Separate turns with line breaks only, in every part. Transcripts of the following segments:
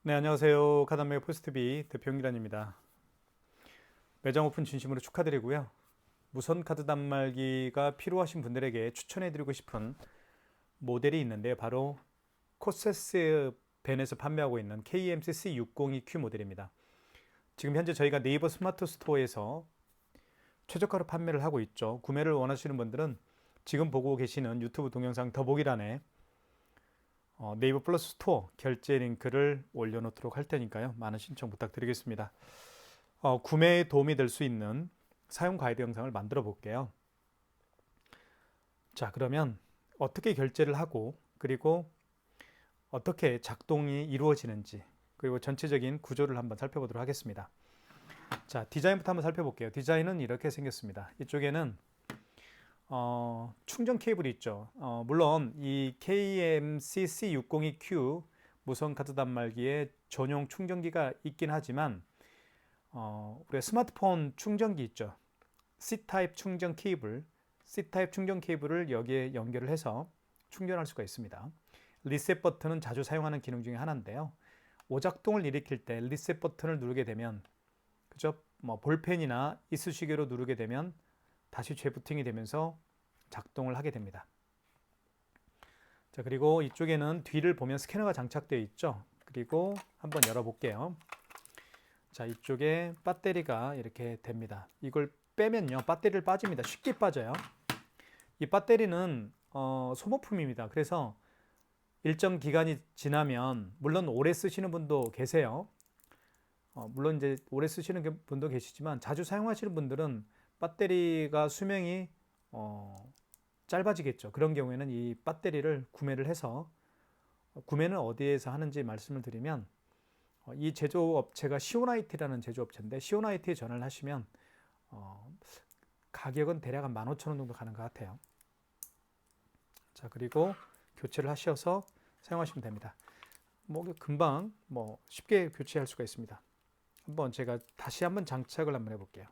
네, 안녕하세요. 카단메어 포스트비 대표 홍기란입니다. 매장 오픈 진심으로 축하드리고요. 무선 카드 단말기가 필요하신 분들에게 추천해드리고 싶은 모델이 있는데요. 바로 코세스 벤에서 판매하고 있는 KMC C602Q 모델입니다. 지금 현재 저희가 네이버 스마트 스토어에서 최저가로 판매를 하고 있죠. 구매를 원하시는 분들은 지금 보고 계시는 유튜브 동영상 더보기란에 네이버 플러스 스토어 결제 링크를 올려놓도록 할 테니까요. 많은 신청 부탁드리겠습니다. 구매에 도움이 될 수 있는 사용 가이드 영상을 만들어 볼게요. 자, 그러면 어떻게 결제를 하고 그리고 어떻게 작동이 이루어지는지 그리고 전체적인 구조를 한번 살펴보도록 하겠습니다. 자, 디자인부터 한번 살펴볼게요. 디자인은 이렇게 생겼습니다. 이쪽에는 충전 케이블이 있죠. 물론 이 KMCC602Q 무선 카드 단말기에 전용 충전기가 있긴 하지만 우리가 스마트폰 충전기 있죠. C 타입 충전 케이블, C 타입 충전 케이블을 여기에 연결을 해서 충전할 수가 있습니다. 리셋 버튼은 자주 사용하는 기능 중에 하나인데요. 오작동을 일으킬 때 리셋 버튼을 누르게 되면 그죠? 뭐 볼펜이나 이쑤시개로 누르게 되면 다시 재부팅이 되면서 작동을 하게 됩니다. 자, 그리고 이쪽에는 뒤를 보면 스캐너가 장착되어 있죠. 그리고 한번 열어볼게요. 자, 이쪽에 배터리가 이렇게 됩니다. 이걸 빼면요, 배터리를 빠집니다. 쉽게 빠져요. 이 배터리는 소모품입니다. 그래서 일정 기간이 지나면 물론 오래 쓰시는 분도 계세요. 물론 이제 오래 쓰시는 분도 계시지만 자주 사용하시는 분들은 배터리가 수명이 짧아지겠죠. 그런 경우에는 이 배터리를 구매를 해서 구매는 어디에서 하는지 말씀을 드리면 이 제조업체가 시오나이트라는 제조업체인데 시오나이트에 전화를 하시면 가격은 대략 한 15,000원 정도 가는 것 같아요. 자, 그리고 교체를 하셔서 사용하시면 됩니다. 뭐 금방 쉽게 교체할 수가 있습니다. 한번 제가 다시 한번 장착을 한번 해볼게요.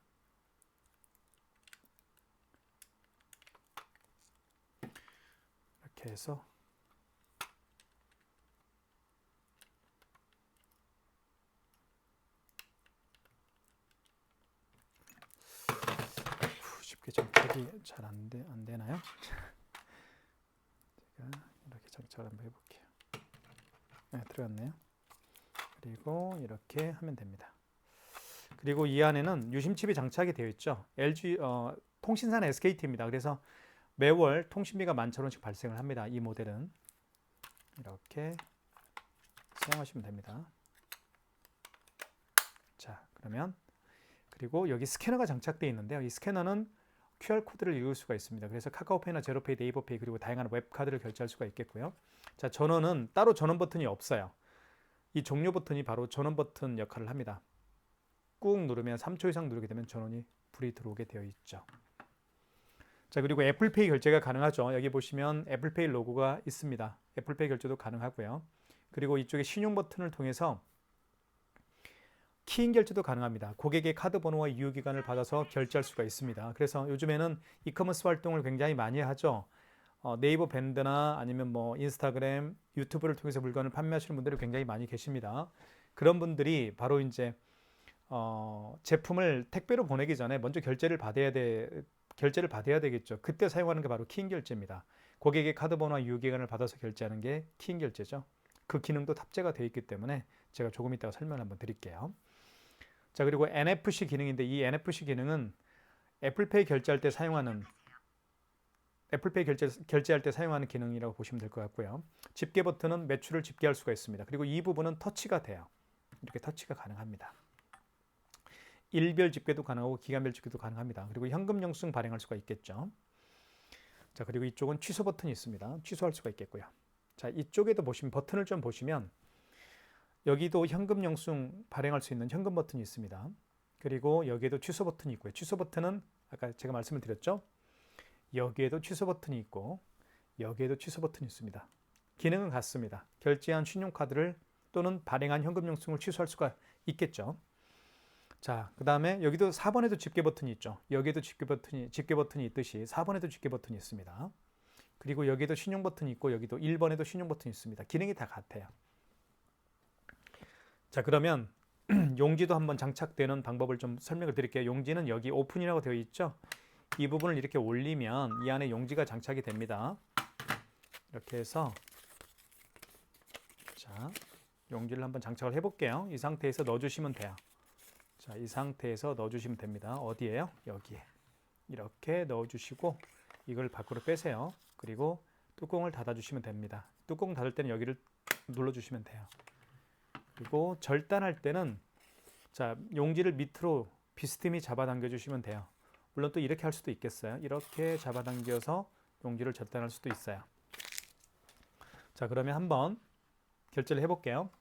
이렇게 해서 쉽게 장착이 잘 안 되나요? 제가 이렇게 장착을 한번 해볼게요. 네, 들어갔네요. 그리고 이렇게 하면 됩니다. 그리고 이 안에는 유심칩이 장착이 되어 있죠. LG 통신사는 SKT입니다. 그래서 매월 통신비가 11,000원씩 발생을 합니다. 이 모델은 이렇게 사용하시면 됩니다. 자, 그러면 그리고 여기 스캐너가 장착되어 있는데요. 이 스캐너는 QR코드를 읽을 수가 있습니다. 그래서 카카오페이나 제로페이, 네이버페이 그리고 다양한 웹카드를 결제할 수가 있겠고요. 자, 전원은 따로 전원 버튼이 없어요. 이 종료 버튼이 바로 전원 버튼 역할을 합니다. 꾹 누르면 3초 이상 누르게 되면 전원이 불이 들어오게 되어 있죠. 자, 그리고 애플페이 결제가 가능하죠. 여기 보시면 애플페이 로고가 있습니다. 애플페이 결제도 가능하고요. 그리고 이쪽에 신용 버튼을 통해서 키인 결제도 가능합니다. 고객의 카드 번호와 유효기간을 받아서 결제할 수가 있습니다. 그래서 요즘에는 이커머스 활동을 굉장히 많이 하죠. 네이버 밴드나 아니면 뭐 인스타그램, 유튜브를 통해서 물건을 판매하시는 분들이 굉장히 많이 계십니다. 그런 분들이 바로 이제 제품을 택배로 보내기 전에 먼저 결제를 받아야 되겠죠. 그때 사용하는 게 바로 키인 결제입니다. 고객의 카드 번호와 유효기간을 받아서 결제하는 게 키인 결제죠. 그 기능도 탑재가 되어 있기 때문에 제가 조금 이따가 설명을 한번 드릴게요. 자, 그리고 NFC 기능인데 이 NFC 기능은 애플페이 결제할 때 사용하는 결제할 때 사용하는 기능이라고 보시면 될 것 같고요. 집게 버튼은 매출을 집계할 수가 있습니다. 그리고 이 부분은 터치가 돼요. 이렇게 터치가 가능합니다. 일별 집계도 가능하고 기간별 집계도 가능합니다. 그리고 현금 영수증 발행할 수가 있겠죠. 자, 그리고 이쪽은 취소 버튼이 있습니다. 취소할 수가 있겠고요. 자, 이쪽에도 보시면 버튼을 좀 보시면 여기도 현금 영수증 발행할 수 있는 현금 버튼이 있습니다. 그리고 여기에도 취소 버튼이 있고요. 취소 버튼은 아까 제가 말씀을 드렸죠. 여기에도 취소 버튼이 있고 여기에도 취소 버튼이 있습니다. 기능은 같습니다. 결제한 신용카드를 또는 발행한 현금 영수증을 취소할 수가 있겠죠. 자, 그 다음에 여기도 4번에도 집게 버튼이 있죠. 여기에도 집게 버튼이 있듯이 4번에도 집게 버튼이 있습니다. 그리고 여기에도 신용 버튼이 있고 여기도 1번에도 신용 버튼이 있습니다. 기능이 다 같아요. 자, 그러면 용지도 한번 장착되는 방법을 좀 설명을 드릴게요. 용지는 여기 오픈이라고 되어 있죠. 이 부분을 이렇게 올리면 이 안에 용지가 장착이 됩니다. 이렇게 해서 자, 용지를 한번 장착을 해볼게요. 이 상태에서 넣어주시면 돼요. 자, 이 상태에서 넣어주시면 됩니다. 어디에요? 여기에. 이렇게 넣어주시고 이걸 밖으로 빼세요. 그리고 뚜껑을 닫아주시면 됩니다. 뚜껑 닫을 때는 여기를 눌러주시면 돼요. 그리고 절단할 때는 자, 용지를 밑으로 비스듬히 잡아당겨 주시면 돼요. 물론 또 이렇게 할 수도 있겠어요. 이렇게 잡아당겨서 용지를 절단할 수도 있어요. 자, 그러면 한번 결제를 해볼게요.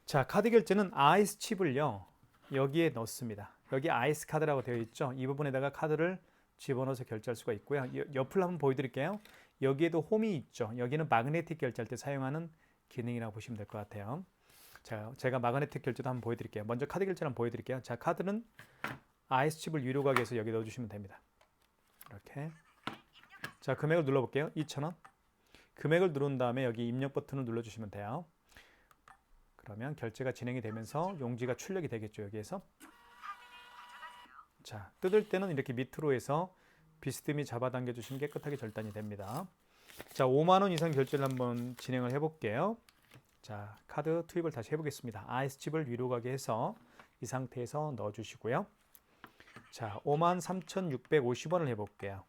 자, 카드 결제는 아이스 칩을요 여기에 넣습니다. 여기 아이스 카드라고 되어 있죠. 이 부분에다가 카드를 집어넣어서 결제할 수가 있고요. 옆을 한번 보여드릴게요. 여기에도 홈이 있죠. 여기는 마그네틱 결제할 때 사용하는 기능이라고 보시면 될 것 같아요. 자, 제가 마그네틱 결제도 한번 보여드릴게요. 먼저 카드 결제를 한번 보여드릴게요. 자, 카드는 아이스 칩을 위로 가게 해서 여기 넣어주시면 됩니다. 이렇게. 자, 금액을 눌러볼게요. 2,000원. 금액을 누른 다음에 여기 입력 버튼을 눌러주시면 돼요. 그러면 결제가 진행이 되면서 용지가 출력이 되겠죠. 여기에서. 자, 뜯을 때는 이렇게 밑으로 해서 비스듬히 잡아당겨 주시면 깨끗하게 절단이 됩니다. 자, 5만 원 이상 결제를 한번 진행을 해볼게요. 자, 카드 투입을 다시 해보겠습니다. 아이스 칩을 위로 가게 해서 이 상태에서 넣어주시고요. 자, 53,650원을 해볼게요.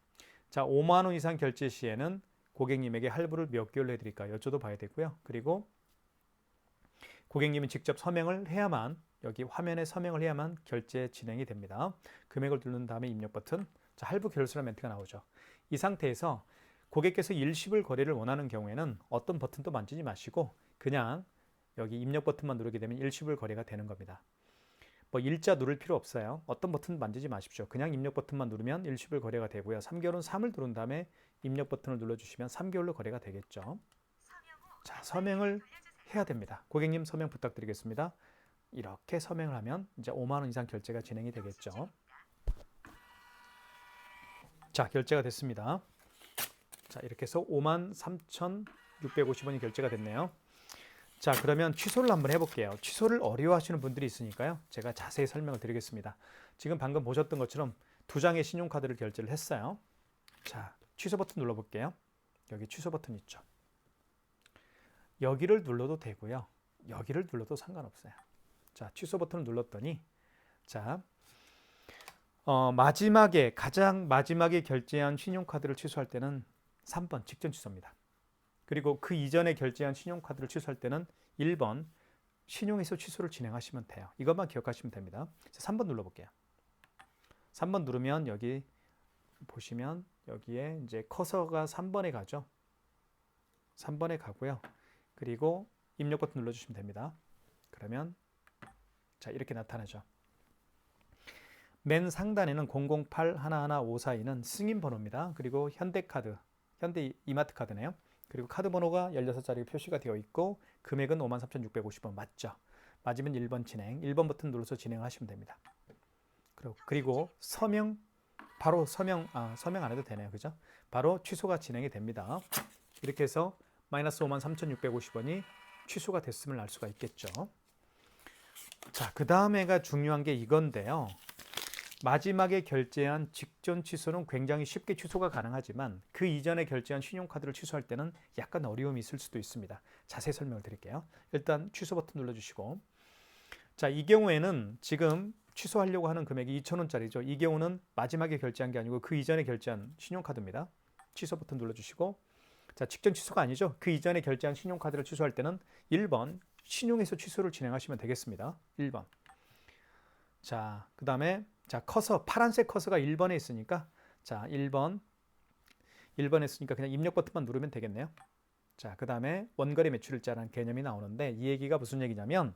자, 5만 원 이상 결제 시에는 고객님에게 할부를 몇 개월로 해드릴까 여쭤도 봐야 되고요. 그리고 고객님이 직접 서명을 해야만 여기 화면에 서명을 해야만 결제 진행이 됩니다. 금액을 누른 다음에 입력 버튼. 자, 할부 결수라는 멘트가 나오죠. 이 상태에서 고객께서 일시불 거래를 원하는 경우에는 어떤 버튼도 만지지 마시고 그냥 여기 입력 버튼만 누르게 되면 일시불 거래가 되는 겁니다. 뭐 일자 누를 필요 없어요. 어떤 버튼 만지지 마십시오. 그냥 입력 버튼만 누르면 일시불 거래가 되고요. 3개월은 3을 누른 다음에 입력 버튼을 눌러주시면 3개월로 거래가 되겠죠. 자, 서명을 해야 됩니다. 고객님 서명 부탁드리겠습니다. 이렇게 서명을 하면 이제 5만 원 이상 결제가 진행이 되겠죠. 자, 결제가 됐습니다. 자, 이렇게 해서 53,650원이 결제가 됐네요. 자, 그러면 취소를 한번 해볼게요. 취소를 어려워하시는 분들이 있으니까요. 제가 자세히 설명을 드리겠습니다. 지금 방금 보셨던 것처럼 2장의 신용카드를 결제를 했어요. 자, 취소 버튼 눌러볼게요. 여기 취소 버튼 있죠. 여기를 눌러도 되고요. 여기를 눌러도 상관없어요. 자, 취소 버튼을 눌렀더니 자, 가장 마지막에 결제한 신용카드를 취소할 때는 3번 직전 취소입니다. 그리고 그 이전에 결제한 신용카드를 취소할 때는 1번 신용해소 취소를 진행하시면 돼요. 이것만 기억하시면 됩니다. 3번 눌러볼게요. 3번 누르면 여기 보시면 여기에 이제 커서가 3번에 가죠. 3번에 가고요. 그리고 입력 버튼 눌러주시면 됩니다. 그러면 자, 이렇게 나타나죠. 맨 상단에는 008-11542는 승인 번호입니다. 그리고 현대카드, 현대 이마트 카드네요. 그리고 카드 번호가 16자리 표시가 되어 있고 금액은 53,650원 맞죠? 맞으면 1번 진행, 1번 버튼 눌러서 진행하시면 됩니다. 그리고 서명, 바로 서명 안 해도 되네요. 그죠? 바로 취소가 진행이 됩니다. 이렇게 해서 마이너스 53,650원이 취소가 됐음을 알 수가 있겠죠. 자, 그 다음에가 중요한 게 이건데요. 마지막에 결제한 직전 취소는 굉장히 쉽게 취소가 가능하지만 그 이전에 결제한 신용카드를 취소할 때는 약간 어려움이 있을 수도 있습니다. 자세히 설명을 드릴게요. 일단 취소 버튼 눌러주시고 자, 이 경우에는 지금 취소하려고 하는 금액이 2,000원짜리죠. 이 경우는 마지막에 결제한 게 아니고 그 이전에 결제한 신용카드입니다. 취소 버튼 눌러주시고 자, 직전 취소가 아니죠. 그 이전에 결제한 신용카드를 취소할 때는 1번 신용해소 취소를 진행하시면 되겠습니다. 1번. 자, 그 다음에 자, 커서 파란색 커서가 1번에 있으니까 자, 1번에 있으니까 그냥 입력 버튼만 누르면 되겠네요. 자, 그 다음에 원거래 매출일자라는 개념이 나오는데 이 얘기가 무슨 얘기냐면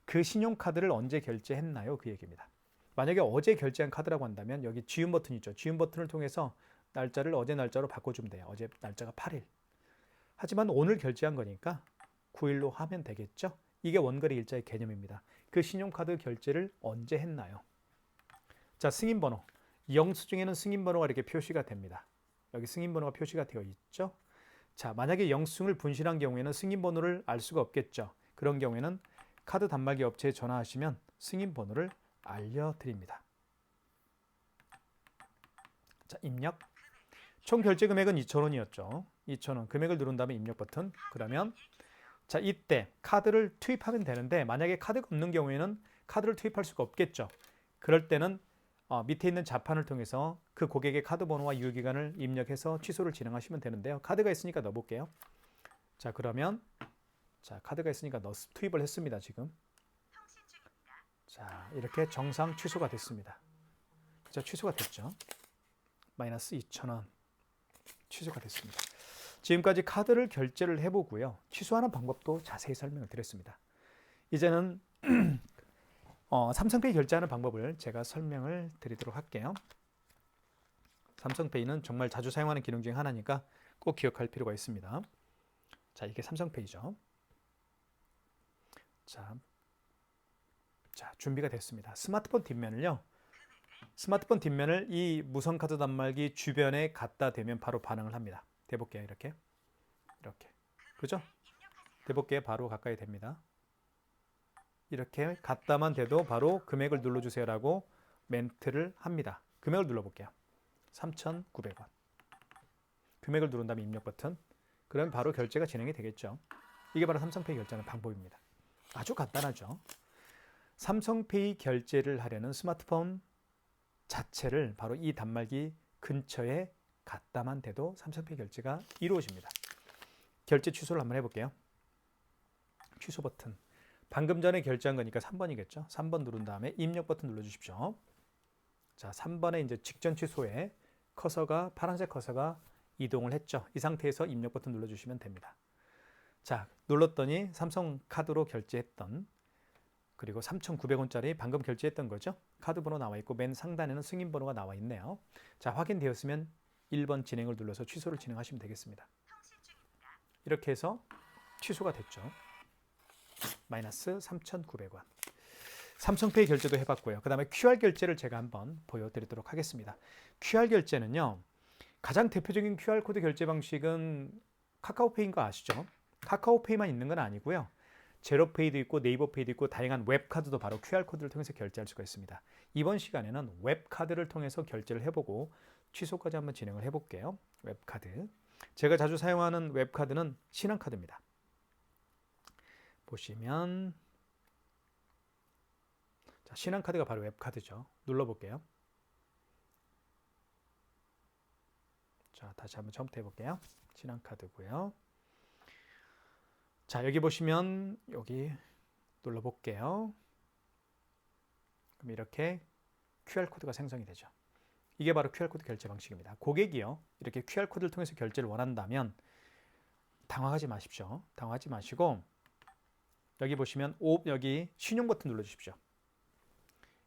그 신용카드를 언제 결제했나요? 그 얘기입니다. 만약에 어제 결제한 카드라고 한다면 여기 지운 버튼 있죠. 지운 버튼을 통해서 날짜를 어제 날짜로 바꿔주면 돼요. 어제 날짜가 8일. 하지만 오늘 결제한 거니까 9일로 하면 되겠죠. 이게 원거래 일자의 개념입니다. 그 신용카드 결제를 언제 했나요? 자, 승인번호. 영수증에는 승인번호가 이렇게 표시가 됩니다. 여기 승인번호가 표시가 되어 있죠. 자, 만약에 영수증을 분실한 경우에는 승인번호를 알 수가 없겠죠. 그런 경우에는 카드 단말기 업체에 전화하시면 승인 번호를 알려드립니다. 자, 입력. 총 결제 금액은 2,000원이었죠. 2,000원. 금액을 누른 다음에 입력 버튼. 그러면 자, 이때 카드를 투입하면 되는데 만약에 카드가 없는 경우에는 카드를 투입할 수가 없겠죠. 그럴 때는 밑에 있는 자판을 통해서 그 고객의 카드 번호와 유효기간을 입력해서 취소를 진행하시면 되는데요. 카드가 있으니까 넣어볼게요. 자, 그러면 자, 카드가 있으니까 투입을 했습니다. 지금. 자, 이렇게 정상 취소가 됐습니다. 자, 취소가 됐죠. 마이너스 2,000원 취소가 됐습니다. 지금까지 카드를 결제를 해보고요. 취소하는 방법도 자세히 설명을 드렸습니다. 이제는 삼성페이 결제하는 방법을 제가 설명을 드리도록 할게요. 삼성페이는 정말 자주 사용하는 기능 중 하나니까 꼭 기억할 필요가 있습니다. 자, 이게 삼성페이죠. 자, 준비가 됐습니다. 스마트폰 뒷면을요. 스마트폰 뒷면을 이 무선카드 단말기 주변에 갖다 대면 바로 반응을 합니다. 대볼게요. 이렇게. 그죠? 대볼게요. 바로 가까이 됩니다. 이렇게 갖다만 대도 바로 금액을 눌러주세요라고 멘트를 합니다. 금액을 눌러볼게요. 3,900원. 금액을 누른 다음에 입력 버튼. 그러면 바로 결제가 진행이 되겠죠. 이게 바로 삼성페이 결제하는 방법입니다. 아주 간단하죠. 삼성페이 결제를 하려는 스마트폰 자체를 바로 이 단말기 근처에 갖다만 대도 삼성페이 결제가 이루어집니다. 결제 취소를 한번 해볼게요. 취소 버튼. 방금 전에 결제한 거니까 3번이겠죠. 3번 누른 다음에 입력 버튼 눌러주십시오. 자, 3번에 이제 직전 취소에 커서가 파란색 커서가 이동을 했죠. 이 상태에서 입력 버튼 눌러주시면 됩니다. 자, 눌렀더니 삼성 카드로 결제했던 그리고 3,900원짜리 방금 결제했던 거죠. 카드 번호 나와 있고 맨 상단에는 승인 번호가 나와 있네요. 자, 확인되었으면 1번 진행을 눌러서 취소를 진행하시면 되겠습니다. 이렇게 해서 취소가 됐죠. 마이너스 3,900원. 삼성페이 결제도 해봤고요. 그 다음에 QR 결제를 제가 한번 보여드리도록 하겠습니다. QR 결제는요. 가장 대표적인 QR코드 결제 방식은 카카오페이인 거 아시죠? 카카오페이만 있는 건 아니고요. 제로페이도 있고 네이버페이도 있고 다양한 웹카드도 바로 QR코드를 통해서 결제할 수가 있습니다. 이번 시간에는 웹카드를 통해서 결제를 해보고 취소까지 한번 진행을 해볼게요. 웹카드. 제가 자주 사용하는 웹카드는 신한카드입니다. 보시면 자, 신한카드가 바로 웹카드죠. 눌러볼게요. 자, 다시 한번 처음부터 해볼게요. 신한카드고요. 자, 여기 보시면 여기 눌러볼게요. 그럼 이렇게 QR코드가 생성이 되죠. 이게 바로 QR코드 결제 방식입니다. 고객이요. 이렇게 QR코드를 통해서 결제를 원한다면 당황하지 마십시오. 당황하지 마시고 여기 보시면 여기 신용 버튼 눌러주십시오.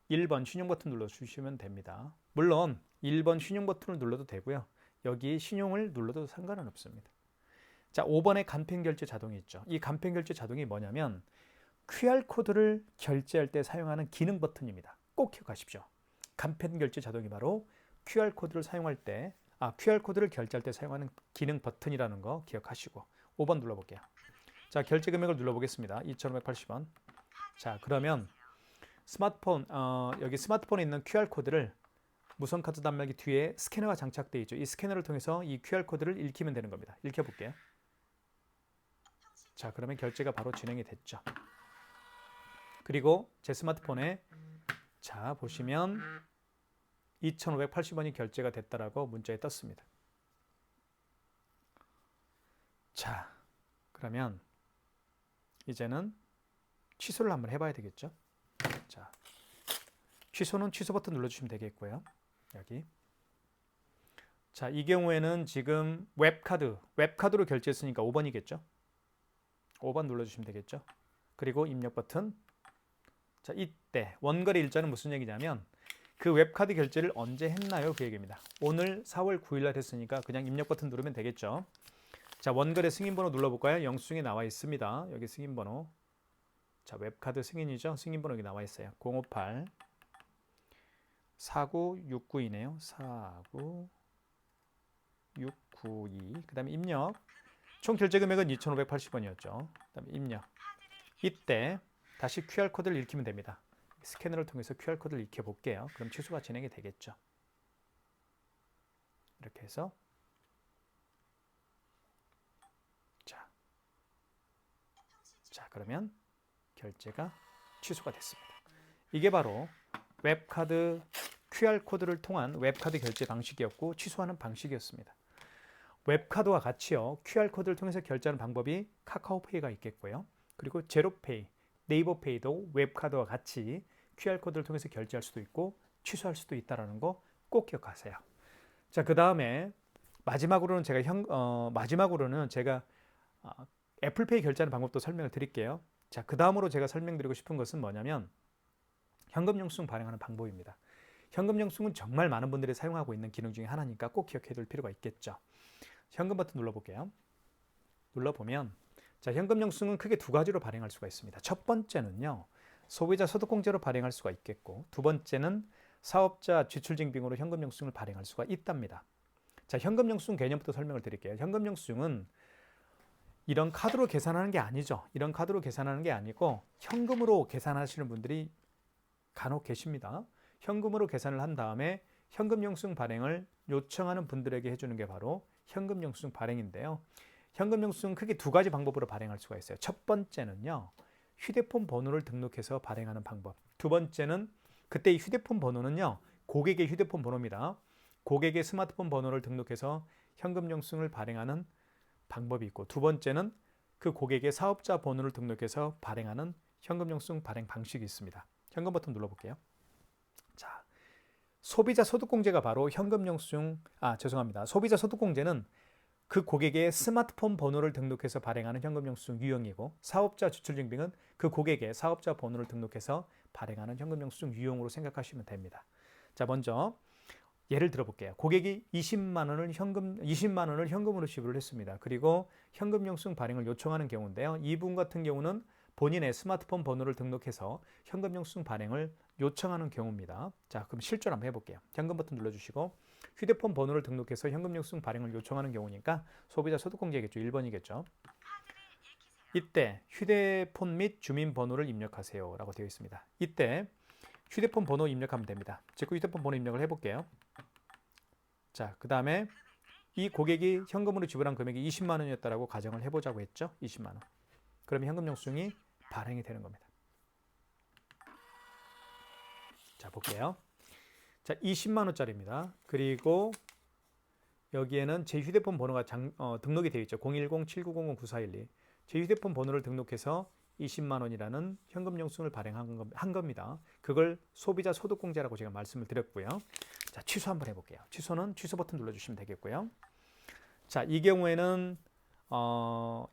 1번 신용 버튼 눌러주시면 됩니다. 물론 1번 신용 버튼을 눌러도 되고요. 여기 신용을 눌러도 상관은 없습니다. 자, 5번에 간편결제 자동이 있죠. 이 간편결제 자동이 뭐냐면 QR코드를 결제할 때 사용하는 기능 버튼입니다. 꼭 기억하십시오. 간편결제 자동이 바로 QR코드를 사용할 때, QR코드를 결제할 때 사용하는 기능 버튼이라는 거 기억하시고 5번 눌러볼게요. 자, 결제 금액을 눌러보겠습니다. 2,580원. 자, 그러면 스마트폰, 여기 스마트폰에 있는 QR코드를 무선카드 단말기 뒤에 스캐너가 장착되어 있죠. 이 스캐너를 통해서 이 QR코드를 읽히면 되는 겁니다. 읽혀볼게요. 자, 그러면 결제가 바로 진행이 됐죠. 그리고 제 스마트폰에 자, 보시면 2,580원이 결제가 됐다라고 문자에 떴습니다. 자, 그러면 이제는 취소를 한번 해봐야 되겠죠. 자, 취소는 취소 버튼 눌러주시면 되겠고요. 여기. 자, 이 경우에는 지금 웹카드로 결제했으니까 5번이겠죠. 5번 눌러주시면 되겠죠. 그리고 입력 버튼. 자, 이때 원거래 일자는 무슨 얘기냐면 그 웹카드 결제를 언제 했나요? 그 얘기입니다. 오늘 4월 9일 날 했으니까 그냥 입력 버튼 누르면 되겠죠. 자, 원거래 승인번호 눌러볼까요? 영수증에 나와 있습니다. 여기 승인번호. 자, 웹카드 승인이죠. 승인번호 여기 나와 있어요. 058 49692네요. 49692. 그 다음에 입력. 총 결제 금액은 2,580원이었죠. 그 다음에 입력. 이때 다시 QR코드를 읽히면 됩니다. 스캐너를 통해서 QR코드를 익혀볼게요. 그럼 취소가 진행이 되겠죠. 이렇게 해서 자 그러면 결제가 취소가 됐습니다. 이게 바로 웹카드 QR코드를 통한 웹카드 결제 방식이었고 취소하는 방식이었습니다. 웹카드와 같이요. QR코드를 통해서 결제하는 방법이 카카오페이가 있겠고요. 그리고 제로페이, 네이버페이도 웹카드와 같이 QR코드를 통해서 결제할 수도 있고 취소할 수도 있다는 거 꼭 기억하세요. 자, 그 다음에 마지막으로는 제가 애플페이 결제하는 방법도 설명을 드릴게요. 자, 그 다음으로 제가 설명드리고 싶은 것은 뭐냐면 현금 영수증 발행하는 방법입니다. 현금 영수증은 정말 많은 분들이 사용하고 있는 기능 중에 하나니까 꼭 기억해 둘 필요가 있겠죠. 현금 버튼 눌러볼게요. 눌러보면 자, 현금 영수증은 크게 두 가지로 발행할 수가 있습니다. 첫 번째는요. 소비자 소득공제로 발행할 수가 있겠고 두 번째는 사업자 지출증빙으로 현금 영수증을 발행할 수가 있답니다. 자, 현금 영수증 개념부터 설명을 드릴게요. 현금 영수증은 이런 카드로 계산하는 게 아니죠. 이런 카드로 계산하는 게 아니고 현금으로 계산하시는 분들이 간혹 계십니다. 현금으로 계산을 한 다음에 현금 영수증 발행을 요청하는 분들에게 해주는 게 바로 현금 영수증 발행인데요. 현금 영수증은 크게 두 가지 방법으로 발행할 수가 있어요. 첫 번째는요. 휴대폰 번호를 등록해서 발행하는 방법. 두 번째는 그때 이 휴대폰 번호는요. 고객의 휴대폰 번호입니다. 고객의 스마트폰 번호를 등록해서 현금 영수증을 발행하는 방법이 있고 두 번째는 그 고객의 사업자 번호를 등록해서 발행하는 현금 영수증 발행 방식이 있습니다. 현금 버튼 눌러볼게요. 자, 소비자 소득공제가 바로 현금 영수증, 소비자 소득공제는 그 고객의 스마트폰 번호를 등록해서 발행하는 현금 영수증 유형이고 사업자 지출증빙은 그 고객의 사업자 번호를 등록해서 발행하는 현금 영수증 유형으로 생각하시면 됩니다. 자, 먼저 예를 들어볼게요. 고객이 20만 원을 현금으로 지불을 했습니다. 그리고 현금 영수증 발행을 요청하는 경우인데요. 이분 같은 경우는 본인의 스마트폰 번호를 등록해서 현금 영수증 발행을 요청하는 경우입니다. 자, 그럼 실전 한번 해볼게요. 현금 버튼 눌러주시고 휴대폰 번호를 등록해서 현금 영수증 발행을 요청하는 경우니까 소비자 소득공제겠죠. 1번이겠죠. 이때 휴대폰 및 주민번호를 입력하세요 라고 되어 있습니다. 이때 휴대폰 번호 입력하면 됩니다. 제 휴대폰 번호 입력을 해볼게요. 자, 그 다음에 이 고객이 현금으로 지불한 금액이 20만 원이었다라고 가정을 해보자고 했죠. 20만 원. 그러면 현금 영수증이 발행이 되는 겁니다. 자, 볼게요. 자, 20만 원짜리입니다. 그리고 여기에는 제 휴대폰 번호가 등록이 되어 있죠. 010-7900-9412. 제 휴대폰 번호를 등록해서 20만 원이라는 현금 영수증을 발행한 겁니다. 그걸 소비자 소득공제라고 제가 말씀을 드렸고요. 자, 취소 한번 해볼게요. 취소는 취소 버튼 눌러주시면 되겠고요. 자, 이 경우에는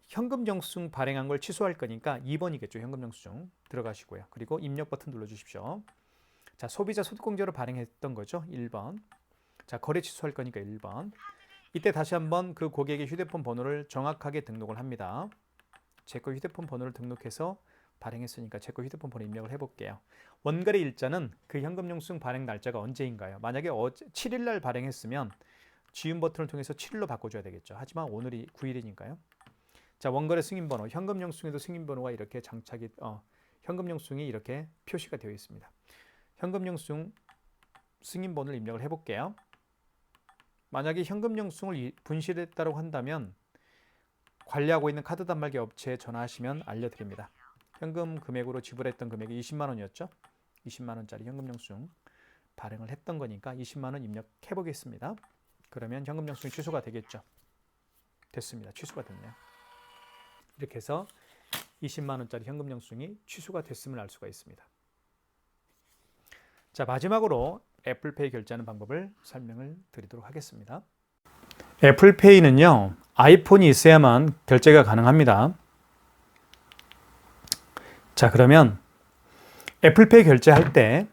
현금 영수증 발행한 걸 취소할 거니까 2번이겠죠. 현금 영수증 들어가시고요. 그리고 입력 버튼 눌러주십시오. 자, 소비자 소득공제로 발행했던 거죠. 1번. 자, 거래 취소할 거니까 1번. 이때 다시 한번 그 고객의 휴대폰 번호를 정확하게 등록을 합니다. 제 거 휴대폰 번호를 등록해서 발행했으니까 제 거 휴대폰 번호 입력을 해볼게요. 원거래 일자는 그 현금 영수증 발행 날짜가 언제인가요? 만약에 7일 날 발행했으면 지운 버튼을 통해서 7일로 바꿔줘야 되겠죠. 하지만 오늘이 9일이니까요. 자, 원거래 승인번호, 현금 영수증에도 승인번호가 이렇게 현금 영수증이 이렇게 표시가 되어 있습니다. 현금 영수증 승인번호를 입력을 해볼게요. 만약에 현금 영수증을 분실했다고 한다면 관리하고 있는 카드 단말기 업체에 전화하시면 알려드립니다. 현금 금액으로 지불했던 금액이 20만 원이었죠. 20만 원짜리 현금 영수증 발행을 했던 거니까 20만 원 입력해 보겠습니다. 그러면 현금 영수증 취소가 되겠죠. 됐습니다. 취소가 됐네요. 이렇게 해서 20만 원짜리 현금 영수증이 취소가 됐음을 알 수가 있습니다. 자, 마지막으로 애플페이 결제하는 방법을 설명을 드리도록 하겠습니다. 애플페이는요, 아이폰이 있어야만 결제가 가능합니다. 자, 그러면 애플페이 결제할 때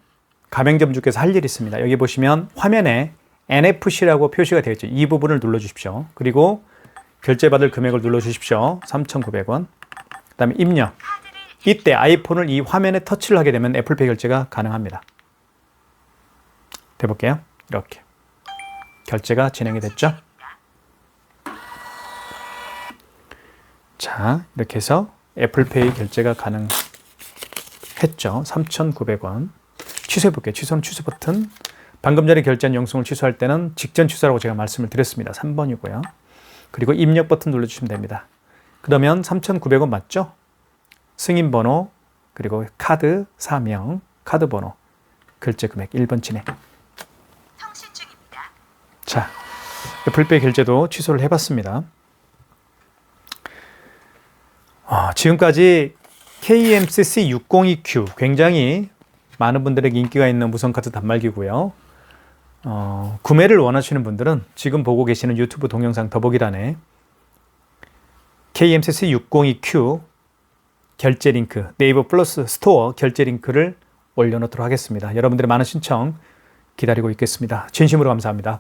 가맹점주께서 할 일이 있습니다. 여기 보시면 화면에 NFC라고 표시가 되어 있죠. 이 부분을 눌러주십시오. 그리고 결제받을 금액을 눌러주십시오. 3,900원. 그 다음에 입력. 이때 아이폰을 이 화면에 터치를 하게 되면 애플페이 결제가 가능합니다. 해볼게요. 이렇게 결제가 진행이 됐죠. 자, 이렇게 해서 애플페이 결제가 했죠. 3,900원. 취소해 볼게요. 취소는 취소 버튼. 방금 전에 결제한 영수증을 취소할 때는 직전 취소라고 제가 말씀을 드렸습니다. 3번이고요. 그리고 입력 버튼 눌러주시면 됩니다. 그러면 3,900원 맞죠? 승인 번호, 그리고 카드 사명, 카드 번호, 결제 금액 1번 진행. 자, 불페이 결제도 취소를 해봤습니다. 지금까지 KMCC 602Q 굉장히 많은 분들에게 인기가 있는 무선카드 단말기고요. 구매를 원하시는 분들은 지금 보고 계시는 유튜브 동영상 더보기란에 KMCC 602Q 결제 링크, 네이버 플러스 스토어 결제 링크를 올려놓도록 하겠습니다. 여러분들의 많은 신청 기다리고 있겠습니다. 진심으로 감사합니다.